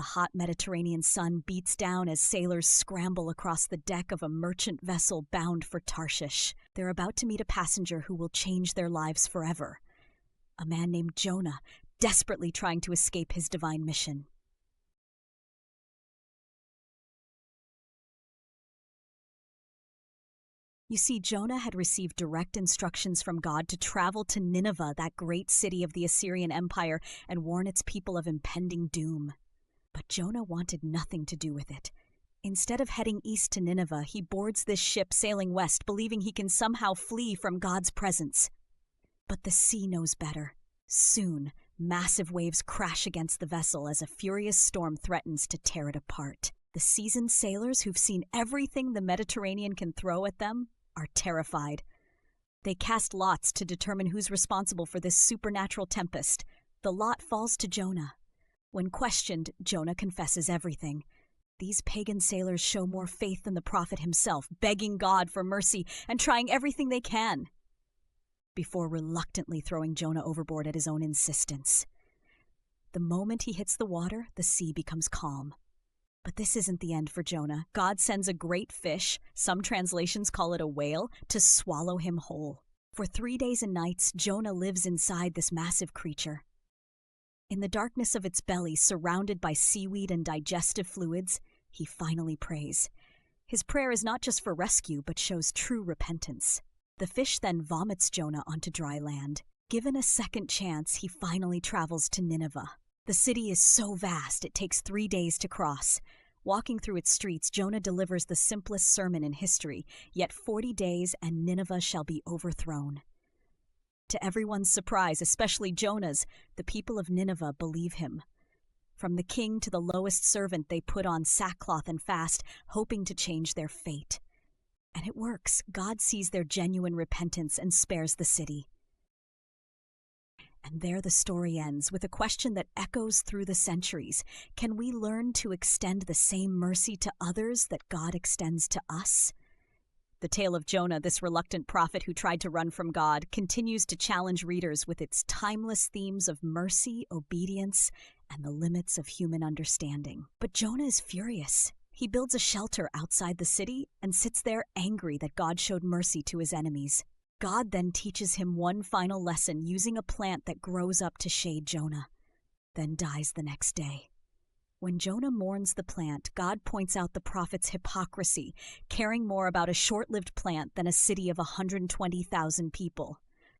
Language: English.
The hot Mediterranean sun beats down as sailors scramble across the deck of a merchant vessel bound for Tarshish. They're about to meet a passenger who will change their lives forever. A man named Jonah, desperately trying to escape his divine mission. You see, Jonah had received direct instructions from God to travel to Nineveh, that great city of the Assyrian Empire, and warn its people of impending doom. But Jonah wanted nothing to do with it. Instead of heading east to Nineveh, he boards this ship sailing west, believing he can somehow flee from God's presence. But the sea knows better. Soon, massive waves crash against the vessel as a furious storm threatens to tear it apart. The seasoned sailors who've seen everything the Mediterranean can throw at them are terrified. They cast lots to determine who's responsible for this supernatural tempest. The lot falls to Jonah. When questioned, Jonah confesses everything. These pagan sailors show more faith than the prophet himself, begging God for mercy and trying everything they can, before reluctantly throwing Jonah overboard at his own insistence. The moment he hits the water, the sea becomes calm. But this isn't the end for Jonah. God sends a great fish, some translations call it a whale, to swallow him whole. For 3 days and nights, Jonah lives inside this massive creature. In the darkness of its belly, surrounded by seaweed and digestive fluids, he finally prays. His prayer is not just for rescue, but shows true repentance. The fish then vomits Jonah onto dry land. Given a second chance, he finally travels to Nineveh. The city is so vast, it takes 3 days to cross. Walking through its streets, Jonah delivers the simplest sermon in history, yet 40 days and Nineveh shall be overthrown. To everyone's surprise, especially Jonah's, the people of Nineveh believe him. From the king to the lowest servant, they put on sackcloth and fast, hoping to change their fate. And it works. God sees their genuine repentance and spares the city. And there the story ends, with a question that echoes through the centuries. Can we learn to extend the same mercy to others that God extends to us? The tale of Jonah, this reluctant prophet who tried to run from God, continues to challenge readers with its timeless themes of mercy, obedience, and the limits of human understanding. But Jonah is furious. He builds a shelter outside the city and sits there angry that God showed mercy to his enemies. God then teaches him one final lesson using a plant that grows up to shade Jonah, then dies the next day. When Jonah mourns the plant, God points out the prophet's hypocrisy, caring more about a short-lived plant than a city of 120,000 people.